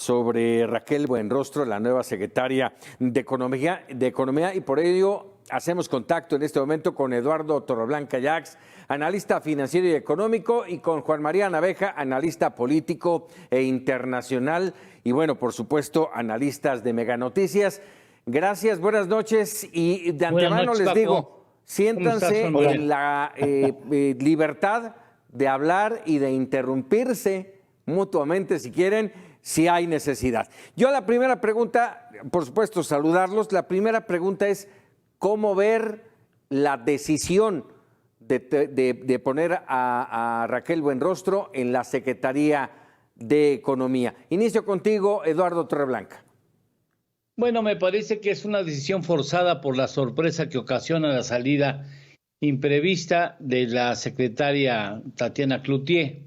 sobre Raquel Buenrostro, la nueva secretaria de Economía, y por ello hacemos contacto en este momento con Eduardo Torreblanca Yax, analista financiero y económico, y con Juan María Naveja, analista político e internacional, y bueno, por supuesto, analistas de Mega Noticias. Gracias, buenas noches, y de antemano noches, les Paco. digo, siéntanse en la libertad de hablar y de interrumpirse mutuamente si quieren, si hay necesidad. Yo la primera pregunta, por supuesto, saludarlos. La primera pregunta es, ¿cómo ver la decisión de poner a Raquel Buenrostro en la Secretaría de Economía? Inicio contigo, Eduardo Torreblanca. Bueno, me parece que es una decisión forzada por la sorpresa que ocasiona la salida imprevista de la secretaria Tatiana Cloutier.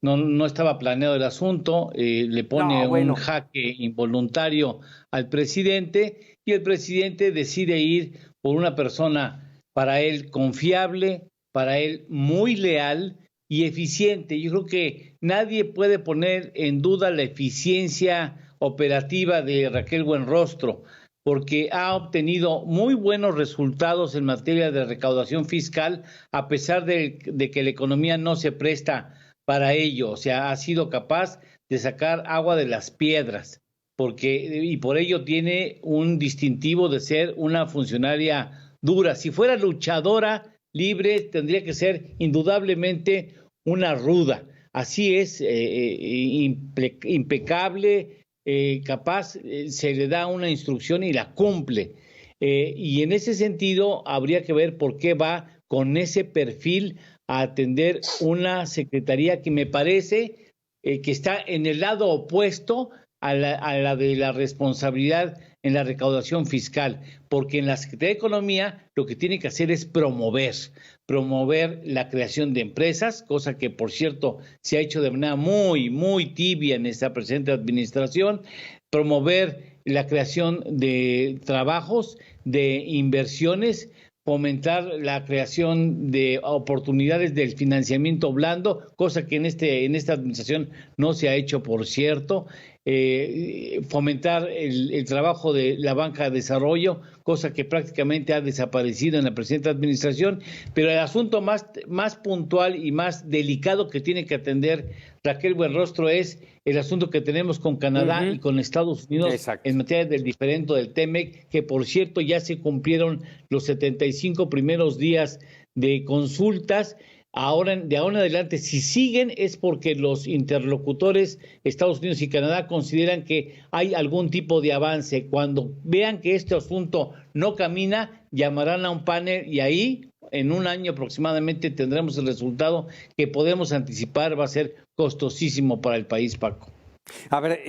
No estaba planeado el asunto, le pone un jaque involuntario al presidente y el presidente decide ir por una persona para él confiable, para él muy leal y eficiente. Yo creo que nadie puede poner en duda la eficiencia operativa de Raquel Buenrostro, porque ha obtenido muy buenos resultados en materia de recaudación fiscal, a pesar de que la economía no se presta para ello. O sea, ha sido capaz de sacar agua de las piedras, y por ello tiene un distintivo de ser una funcionaria dura. Si fuera luchadora libre, tendría que ser indudablemente una ruda. Así es, impecable, capaz, se le da una instrucción y la cumple. Y en ese sentido habría que ver por qué va con ese perfil a atender una secretaría que me parece que está en el lado opuesto a la de la responsabilidad en la recaudación fiscal, porque en la Secretaría de Economía lo que tiene que hacer es promover la creación de empresas, cosa que, por cierto, se ha hecho de manera muy tibia en esta presente administración, promover la creación de trabajos, de inversiones, fomentar la creación de oportunidades del financiamiento blando, cosa que en esta administración no se ha hecho, por cierto, fomentar el trabajo de la banca de desarrollo, cosa que prácticamente ha desaparecido en la presente administración. Pero el asunto más puntual y más delicado que tiene que atender Raquel Buenrostro es el asunto que tenemos con Canadá y con Estados Unidos. Exacto. En materia del diferendo del TEMEC, que por cierto ya se cumplieron los 75 primeros días de consultas. De ahora en adelante, si siguen, es porque los interlocutores Estados Unidos y Canadá consideran que hay algún tipo de avance. Cuando vean que este asunto no camina, llamarán a un panel y ahí, en un año aproximadamente, tendremos el resultado que podemos anticipar va a ser costosísimo para el país, Paco. A ver,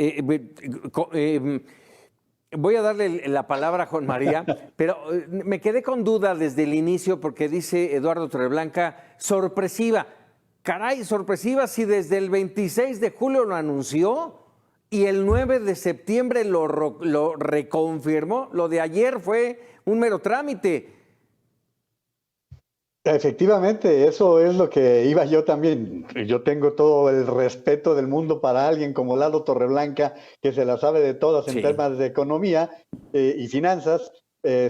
voy a darle la palabra a Juan María, pero me quedé con duda desde el inicio porque dice Eduardo Torreblanca, sorpresiva. Caray, sorpresiva si desde el 26 de julio lo anunció y el 9 de septiembre lo reconfirmó. Lo de ayer fue un mero trámite. Efectivamente, eso es lo que iba yo también. Yo tengo todo el respeto del mundo para alguien como Lalo Torreblanca, que se la sabe de todas en temas de economía y finanzas.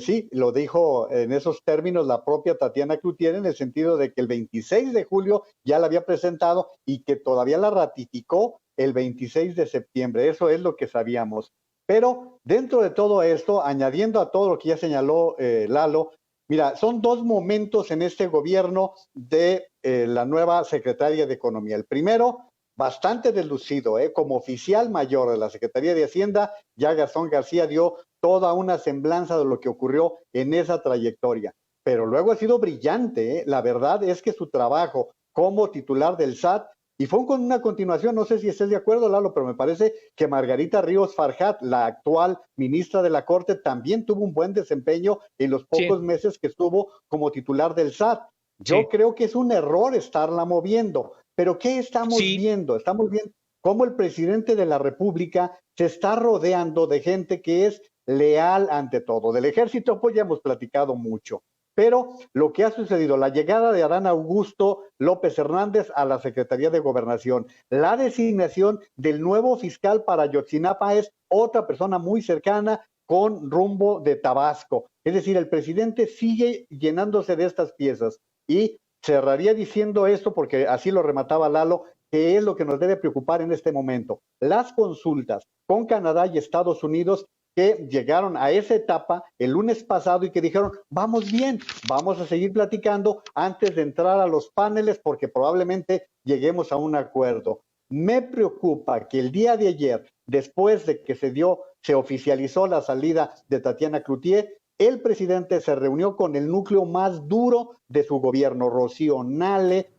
Sí, lo dijo en esos términos la propia Tatiana Cloutier, en el sentido de que el 26 de julio ya la había presentado y que todavía la ratificó el 26 de septiembre. Eso es lo que sabíamos. Pero dentro de todo esto, añadiendo a todo lo que ya señaló Lalo, mira, son dos momentos en este gobierno de la nueva secretaria de Economía. El primero, bastante deslucido, como oficial mayor de la Secretaría de Hacienda, ya Gastón García dio toda una semblanza de lo que ocurrió en esa trayectoria. Pero luego ha sido brillante, La verdad es que su trabajo como titular del SAT, y fue con una continuación, no sé si estés de acuerdo, Lalo, pero me parece que Margarita Ríos Farjat, la actual ministra de la Corte, también tuvo un buen desempeño en los pocos meses que estuvo como titular del SAT. Yo creo que es un error estarla moviendo, pero ¿qué estamos viendo? Estamos viendo cómo el presidente de la República se está rodeando de gente que es leal ante todo. Del ejército, pues ya hemos platicado mucho. Pero lo que ha sucedido, la llegada de Adán Augusto López Hernández a la Secretaría de Gobernación, la designación del nuevo fiscal para Ayotzinapa es otra persona muy cercana con rumbo de Tabasco. Es decir, el presidente sigue llenándose de estas piezas y cerraría diciendo esto porque así lo remataba Lalo, que es lo que nos debe preocupar en este momento. Las consultas con Canadá y Estados Unidos que llegaron a esa etapa el lunes pasado y que dijeron, vamos bien, vamos a seguir platicando antes de entrar a los paneles porque probablemente lleguemos a un acuerdo. Me preocupa que el día de ayer, después de que se oficializó la salida de Tatiana Cloutier, el presidente se reunió con el núcleo más duro de su gobierno, Rocío Nale,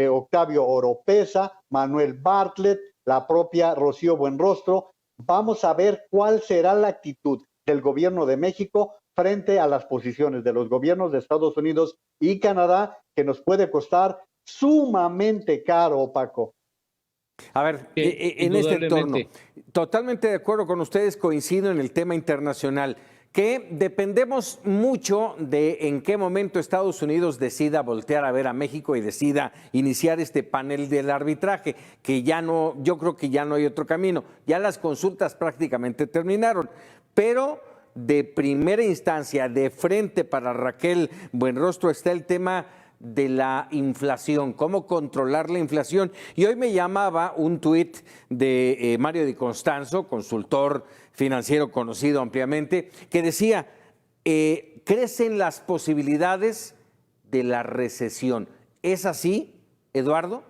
Octavio Oropesa, Manuel Bartlett, la propia Rocío Buenrostro. Vamos a ver cuál será la actitud del gobierno de México frente a las posiciones de los gobiernos de Estados Unidos y Canadá, que nos puede costar sumamente caro, Paco. A ver, en este entorno, totalmente de acuerdo con ustedes, coincido en el tema internacional, que dependemos mucho de en qué momento Estados Unidos decida voltear a ver a México y decida iniciar este panel del arbitraje, que ya no, yo creo que ya no hay otro camino. Ya las consultas prácticamente terminaron, pero de primera instancia, de frente para Raquel Buenrostro está el tema de la inflación, cómo controlar la inflación. Y hoy me llamaba un tuit de Mario Di Constanzo, consultor financiero conocido ampliamente, que decía, crecen las posibilidades de la recesión. ¿Es así, Eduardo?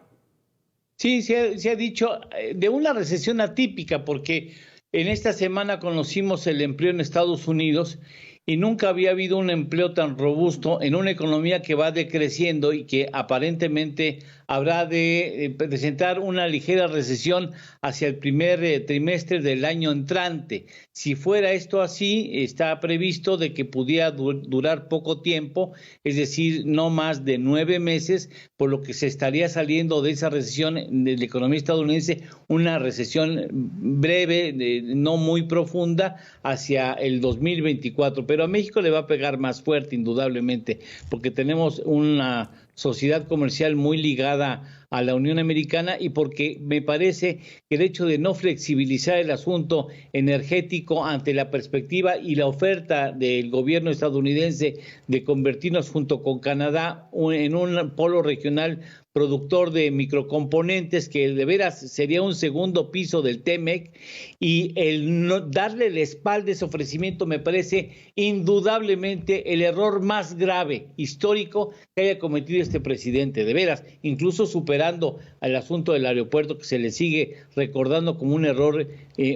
Sí, se ha dicho de una recesión atípica, porque en esta semana conocimos el empleo en Estados Unidos y nunca había habido un empleo tan robusto en una economía que va decreciendo y que aparentemente habrá de presentar una ligera recesión hacia el primer trimestre del año entrante. Si fuera esto así, está previsto de que pudiera durar poco tiempo, es decir, no más de 9 meses, por lo que se estaría saliendo de esa recesión de la economía estadounidense, una recesión breve, no muy profunda, hacia el 2024. Pero a México le va a pegar más fuerte, indudablemente, porque tenemos una sociedad comercial muy ligada a la Unión Americana y porque me parece que el hecho de no flexibilizar el asunto energético ante la perspectiva y la oferta del gobierno estadounidense de convertirnos junto con Canadá en un polo regional productor de microcomponentes, que de veras sería un segundo piso del TEMEC, y el no darle la espalda a ese ofrecimiento me parece indudablemente el error más grave, histórico, que haya cometido este presidente, de veras, incluso superando al asunto del aeropuerto, que se le sigue recordando como un error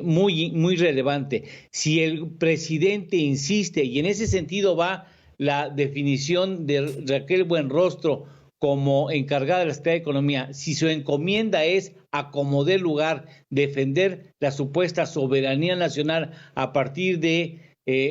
muy relevante. Si el presidente insiste, y en ese sentido va la definición de Raquel Buenrostro como encargada de la Secretaría de Economía, si su encomienda es a como dé lugar defender la supuesta soberanía nacional a partir de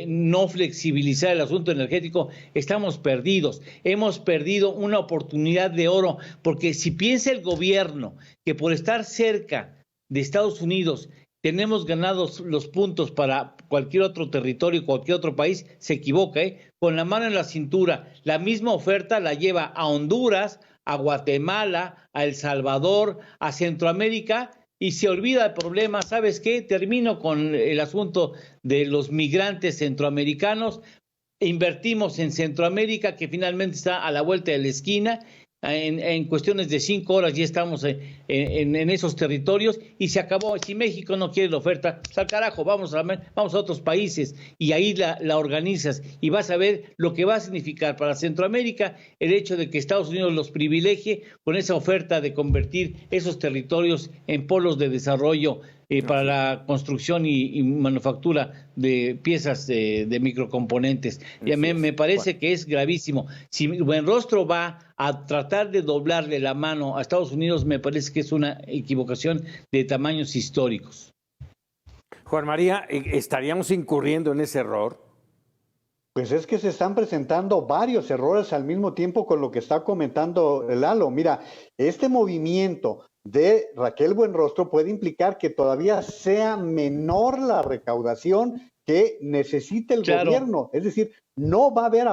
no flexibilizar el asunto energético, estamos perdidos. Hemos perdido una oportunidad de oro, porque si piensa el gobierno que por estar cerca de Estados Unidos tenemos ganados los puntos para cualquier otro territorio, cualquier otro país, se equivoca, con la mano en la cintura. La misma oferta la lleva a Honduras, a Guatemala, a El Salvador, a Centroamérica, y se olvida el problema. ¿Sabes qué? Termino con el asunto de los migrantes centroamericanos. Invertimos en Centroamérica, que finalmente está a la vuelta de la esquina. En cuestiones de 5 horas ya estamos en esos territorios y se acabó. Si México no quiere la oferta, pues al carajo, vamos a otros países y ahí la organizas y vas a ver lo que va a significar para Centroamérica el hecho de que Estados Unidos los privilegie con esa oferta de convertir esos territorios en polos de desarrollo para la construcción y manufactura de piezas de microcomponentes. Y a mí me parece que es gravísimo. Si Buenrostro va a tratar de doblarle la mano a Estados Unidos, me parece que es una equivocación de tamaños históricos. Juan María, ¿estaríamos incurriendo en ese error? Pues es que se están presentando varios errores al mismo tiempo con lo que está comentando Lalo. Mira, este movimiento de Raquel Buenrostro puede implicar que todavía sea menor la recaudación que necesita el gobierno. Es decir, no va a haber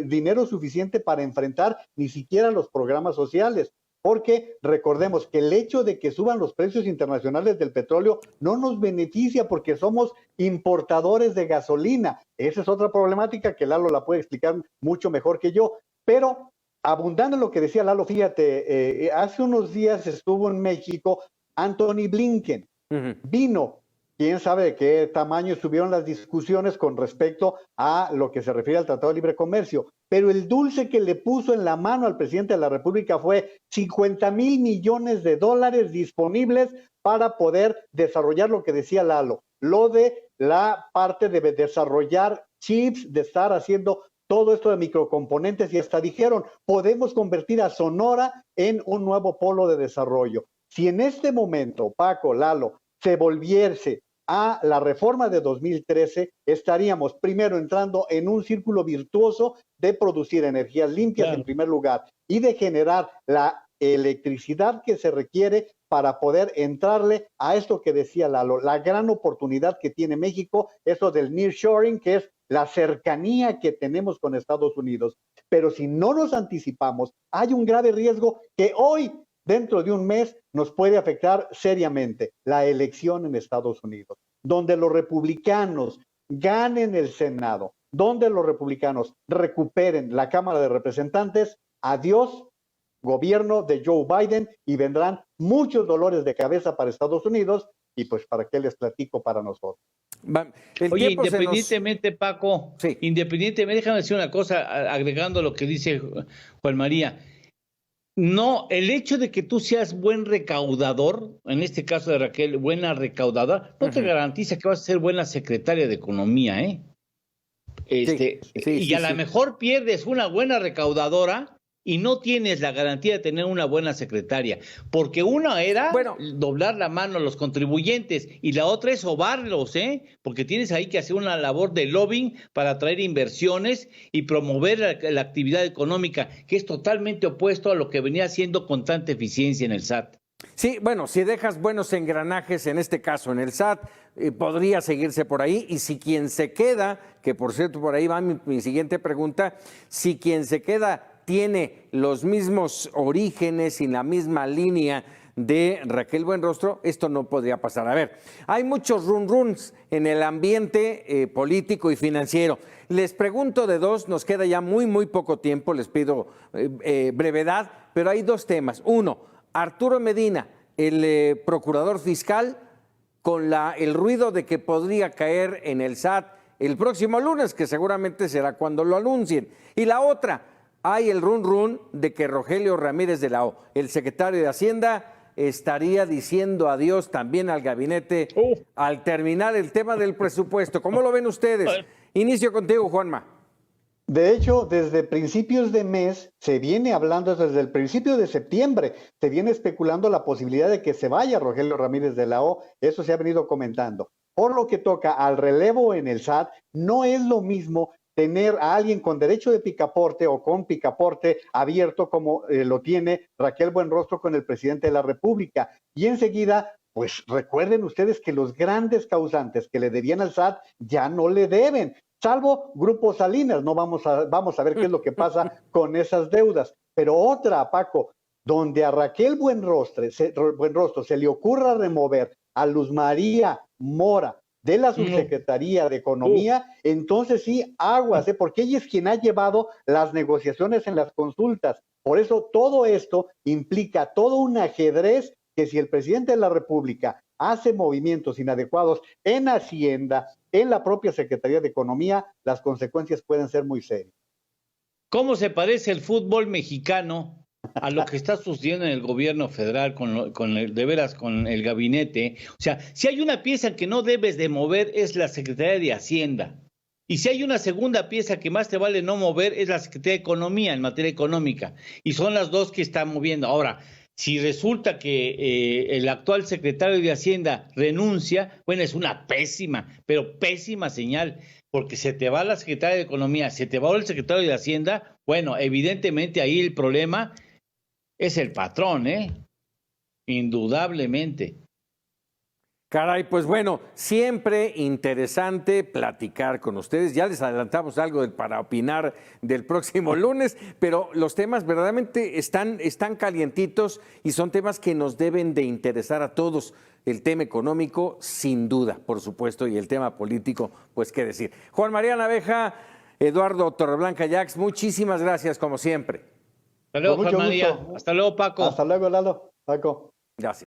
dinero suficiente para enfrentar ni siquiera los programas sociales. Porque recordemos que el hecho de que suban los precios internacionales del petróleo no nos beneficia porque somos importadores de gasolina. Esa es otra problemática que Lalo la puede explicar mucho mejor que yo. Pero abundando en lo que decía Lalo, fíjate, hace unos días estuvo en México Anthony Blinken. Vino. Quién sabe de qué tamaño estuvieron las discusiones con respecto a lo que se refiere al Tratado de Libre Comercio. Pero el dulce que le puso en la mano al presidente de la República fue 50,000 millones de dólares disponibles para poder desarrollar lo que decía Lalo, lo de la parte de desarrollar chips, de estar haciendo todo esto de microcomponentes, y hasta dijeron, podemos convertir a Sonora en un nuevo polo de desarrollo. Si en este momento, Paco, Lalo, se volviese a la reforma de 2013, estaríamos primero entrando en un círculo virtuoso de producir energías limpias en primer lugar y de generar la electricidad que se requiere para poder entrarle a esto que decía Lalo, la gran oportunidad que tiene México, eso del nearshoring, que es la cercanía que tenemos con Estados Unidos. Pero si no nos anticipamos, hay un grave riesgo que hoy, dentro de un mes, nos puede afectar seriamente: la elección en Estados Unidos, donde los republicanos ganen el Senado, donde los republicanos recuperen la Cámara de Representantes. Adiós, gobierno de Joe Biden, y vendrán muchos dolores de cabeza para Estados Unidos, y pues para qué les platico para nosotros. Oye, independientemente, Paco, independientemente, déjame decir una cosa, agregando a lo que dice Juan María. No, el hecho de que tú seas buen recaudador, en este caso de Raquel, buena recaudadora, no te garantiza que vas a ser buena secretaria de Economía, ¿eh? Y a lo mejor pierdes una buena recaudadora y no tienes la garantía de tener una buena secretaria, porque una era doblar la mano a los contribuyentes y la otra es sobarlos, porque tienes ahí que hacer una labor de lobbying para atraer inversiones y promover la actividad económica, que es totalmente opuesto a lo que venía haciendo con tanta eficiencia en el SAT. Sí, bueno, si dejas buenos engranajes, en este caso en el SAT, podría seguirse por ahí, y si quien se queda, que por cierto por ahí va mi siguiente pregunta, si quien se queda tiene los mismos orígenes y la misma línea de Raquel Buenrostro, esto no podría pasar. A ver, hay muchos run-runs en el ambiente político y financiero. Les pregunto de dos, nos queda ya muy poco tiempo, les pido brevedad, pero hay dos temas. Uno, Arturo Medina, el procurador fiscal, con el ruido de que podría caer en el SAT el próximo lunes, que seguramente será cuando lo anuncien. Y la otra, hay el run de que Rogelio Ramírez de la O, el secretario de Hacienda, estaría diciendo adiós también al gabinete al terminar el tema del presupuesto. ¿Cómo lo ven ustedes? Inicio contigo, Juanma. De hecho, desde principios de mes se viene hablando, desde el principio de septiembre, se viene especulando la posibilidad de que se vaya Rogelio Ramírez de la O. Eso se ha venido comentando. Por lo que toca al relevo en el SAT, no es lo mismo tener a alguien con derecho de picaporte o con picaporte abierto como lo tiene Raquel Buenrostro con el presidente de la República. Y enseguida, pues recuerden ustedes que los grandes causantes que le debían al SAT ya no le deben, salvo Grupo Salinas. No vamos a ver qué es lo que pasa con esas deudas. Pero otra, Paco, donde a Raquel Buenrostro se le ocurra remover a Luz María Mora de la Subsecretaría de Economía, entonces sí, aguas, porque ella es quien ha llevado las negociaciones en las consultas. Por eso todo esto implica todo un ajedrez que, si el presidente de la República hace movimientos inadecuados en Hacienda, en la propia Secretaría de Economía, las consecuencias pueden ser muy serias. ¿Cómo se parece el fútbol mexicano a lo que está sucediendo en el gobierno federal con el gabinete? O sea, si hay una pieza que no debes de mover, es la Secretaría de Hacienda. Y si hay una segunda pieza que más te vale no mover, es la Secretaría de Economía, en materia económica. Y son las dos que están moviendo. Ahora, si resulta que el actual secretario de Hacienda renuncia, bueno, es una pésima señal, porque se te va la Secretaría de Economía, se te va el secretario de Hacienda. Bueno, evidentemente ahí el problema es el patrón, indudablemente. Caray, pues bueno, siempre interesante platicar con ustedes. Ya les adelantamos algo para opinar del próximo lunes, pero los temas verdaderamente están calientitos y son temas que nos deben de interesar a todos. El tema económico, sin duda, por supuesto, y el tema político, pues qué decir. Juan María Naveja, Eduardo Torreblanca Jax, muchísimas gracias como siempre. Hasta luego, Con mucho Juan María. gusto. Hasta luego, Paco. Hasta luego, Lalo. Paco. Gracias.